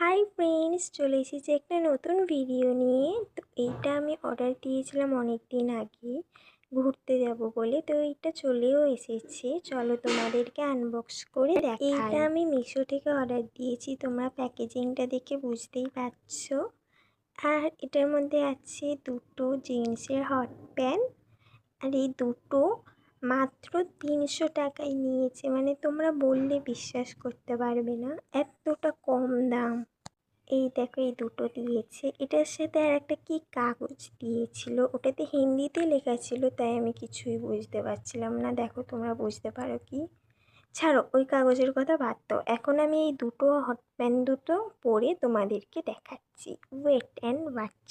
Hi friends, চলে এসেছি একটা নতুন ভিডিও নিয়ে। তো এইটা আমি অর্ডার দিয়েছিলাম অনেক দিন আগে ঘুরতে যাব বলে। তো এইটা চলেও এসেছে, চলো তোমাদেরকে আনবক্স করে দেখাই। এইটা আমি মিশো থেকে অর্ডার দিয়েছি, তোমরা প্যাকেজিংটা দেখে বুঝতেই পারছো। আর এটার মধ্যে আছে দুটো জিন্সের হট প্যান্ট। আর এই দুটো মাত্র 300 টাকায় নিয়েছে, মানে তোমরা বললে বিশ্বাস করতে পারবে না, এতটা কম দাম। এই দেখো, এই দুটো দিয়েছে, এটার সাথে আর একটা কি কাগজ দিয়েছিল, ওটাতে হিন্দিতে লেখা ছিল, তাই আমি কিছুই বুঝতে পারছিলাম না। দেখো তোমরা বুঝতে পারো কি? ছাড়ো ওই কাগজের কথা, বাদ দাও। এখন আমি এই দুটো হট প্যান্ট দুটো পরে তোমাদেরকে দেখাচ্ছি, ওয়েট অ্যান্ড ওয়াচ।